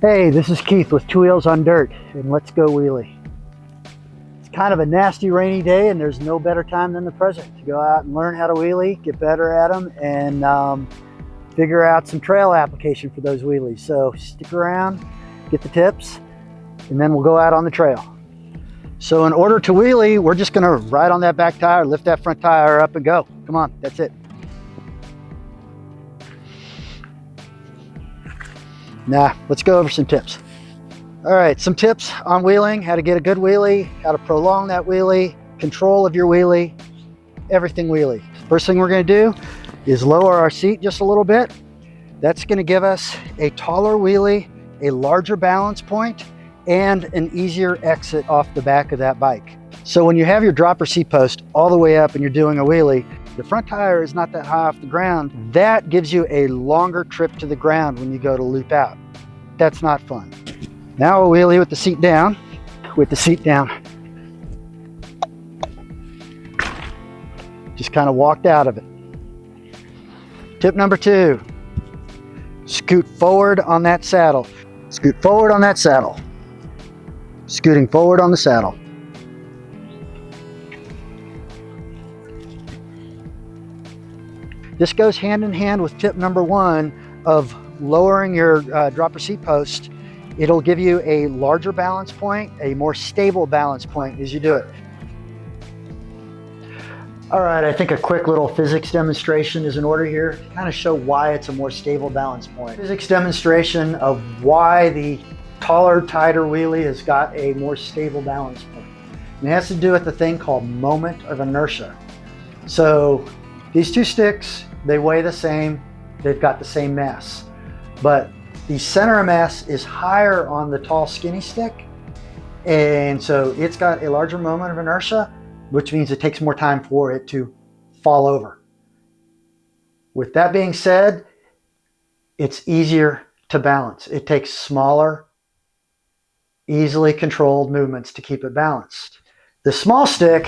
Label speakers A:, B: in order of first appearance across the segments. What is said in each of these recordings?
A: Hey, this is Keith with Two Wheels on Dirt, and let's go wheelie. It's kind of a nasty rainy day, and there's no better time than the present to go out and learn how to wheelie, get better at them, and figure out some trail application for those wheelies. So stick around, get the tips, and then we'll go out on the trail. So in order to wheelie, we're just gonna ride on that back tire, lift that front tire up and go. Come on, that's it. Now, let's go over some tips. All right, some tips on wheeling, how to get a good wheelie, how to prolong that wheelie, control of your wheelie, everything wheelie. First thing we're gonna do is lower our seat just a little bit. That's gonna give us a taller wheelie, a larger balance point, and an easier exit off the back of that bike. So when you have your dropper seat post all the way up and you're doing a wheelie, the front tire is not that high off the ground. That gives you a longer trip to the ground when you go to loop out. That's not fun. Now we'll wheelie with the seat down. Just kind of walked out of it. Tip number 2, scoot forward on that saddle. Scoot forward on that saddle. Scooting forward on the saddle. This goes hand in hand with tip number 1 of lowering your dropper seat post. It'll give you a larger balance point, a more stable balance point as you do it. All right, I think a quick little physics demonstration is in order here to kind of show why it's a more stable balance point. Physics demonstration of why the taller, tighter wheelie has got a more stable balance point. And it has to do with the thing called moment of inertia. So these two sticks, they weigh the same, they've got the same mass, but the center of mass is higher on the tall, skinny stick, and so it's got a larger moment of inertia, which means it takes more time for it to fall over. With that being said, it's easier to balance. It takes smaller, easily controlled movements to keep it balanced. The small stick,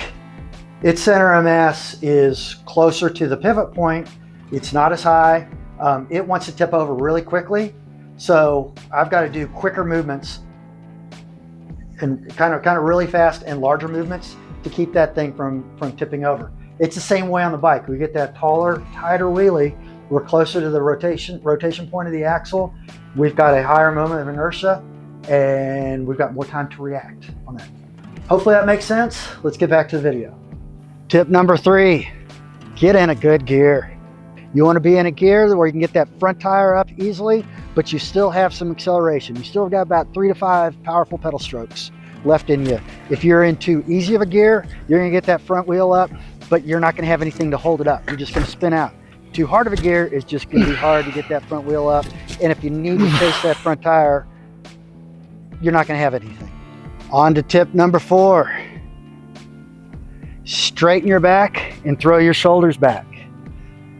A: its center of mass is closer to the pivot point. It's not as high. It wants to tip over really quickly. So I've got to do quicker movements and kind of really fast and larger movements to keep that thing from tipping over. It's the same way on the bike. We get that taller, tighter wheelie. We're closer to the rotation point of the axle. We've got a higher moment of inertia, and we've got more time to react on that. Hopefully that makes sense. Let's get back to the video. Tip number 3, get in a good gear. You want to be in a gear where you can get that front tire up easily, but you still have some acceleration. You still got about 3 to 5 powerful pedal strokes left in you. If you're in too easy of a gear, you're going to get that front wheel up, but you're not going to have anything to hold it up. You're just going to spin out. Too hard of a gear is just going to be hard to get that front wheel up, and if you need to chase that front tire, you're not going to have anything. On to tip number 4. Straighten your back and throw your shoulders back.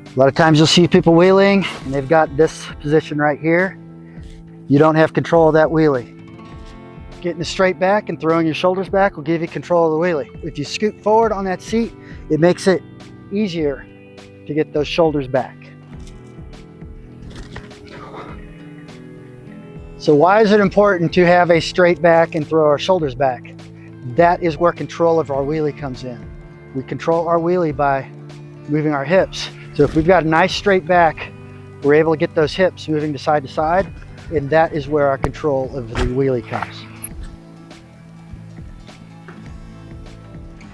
A: A lot of times you'll see people wheeling and they've got this position right here. You don't have control of that wheelie. Getting a straight back and throwing your shoulders back will give you control of the wheelie. If you scoot forward on that seat, it makes it easier to get those shoulders back. So why is it important to have a straight back and throw our shoulders back? That is where control of our wheelie comes in. We control our wheelie by moving our hips. So if we've got a nice straight back, we're able to get those hips moving to side, and that is where our control of the wheelie comes.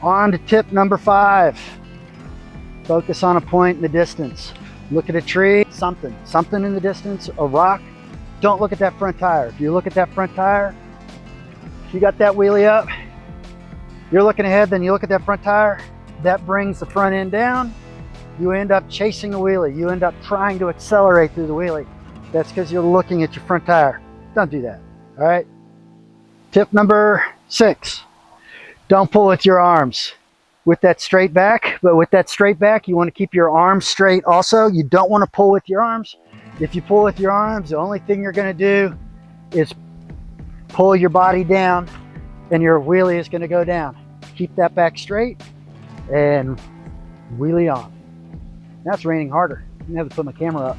A: On to tip number 5. Focus on a point in the distance. Look at a tree, something in the distance, a rock. Don't look at that front tire. If you look at that front tire, if you got that wheelie up, you're looking ahead, then you look at that front tire, that brings the front end down. You end up chasing the wheelie. You end up trying to accelerate through the wheelie. That's because you're looking at your front tire. Don't do that, all right? Tip number 6, don't pull with your arms. With that straight back, but with that straight back, you want to keep your arms straight also. You don't want to pull with your arms. If you pull with your arms, the only thing you're going to do is pull your body down and your wheelie is going to go down. Keep that back straight and wheelie on. Now it's raining harder. I'm going to have to put my camera up.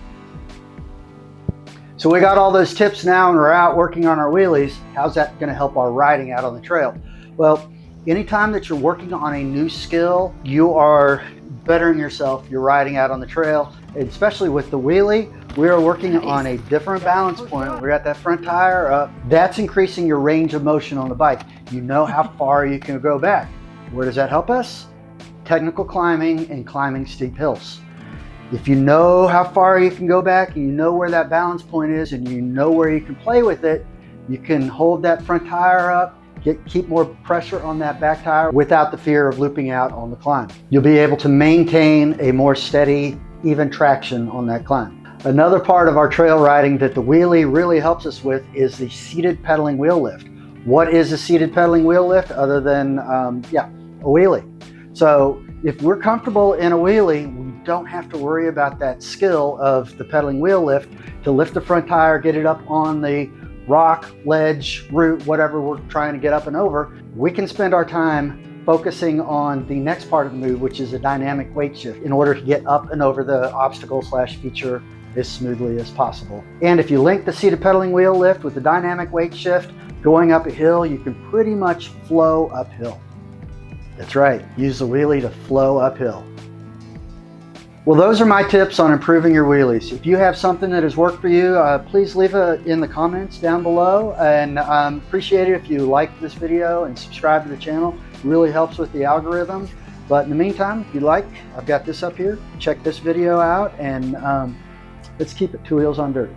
A: So we got all those tips now and we're out working on our wheelies. How's that going to help our riding out on the trail? Well, anytime that you're working on a new skill, you are bettering yourself. You're riding out on the trail, especially with the wheelie. We are working on a different balance point. We got that front tire up. That's increasing your range of motion on the bike. You know how far you can go back. Where does that help us? Technical climbing and climbing steep hills. If you know how far you can go back, and you know where that balance point is, and you know where you can play with it, you can hold that front tire up, keep more pressure on that back tire without the fear of looping out on the climb. You'll be able to maintain a more steady, even traction on that climb. Another part of our trail riding that the wheelie really helps us with is the seated pedaling wheel lift. What is a seated pedaling wheel lift other than, a wheelie? So if we're comfortable in a wheelie, we don't have to worry about that skill of the pedaling wheel lift to lift the front tire, get it up on the rock, ledge, root, whatever we're trying to get up and over. We can spend our time focusing on the next part of the move, which is a dynamic weight shift, in order to get up and over the obstacle/feature as smoothly as possible. And if you link the seated pedaling wheel lift with the dynamic weight shift, going up a hill, you can pretty much flow uphill. That's right, use the wheelie to flow uphill. Well, those are my tips on improving your wheelies. If you have something that has worked for you, please leave it in the comments down below, and appreciate it if you like this video and subscribe to the channel. It really helps with the algorithm. But in the meantime, if you like, I've got this up here. Check this video out, and let's keep it 2 wheels on dirt.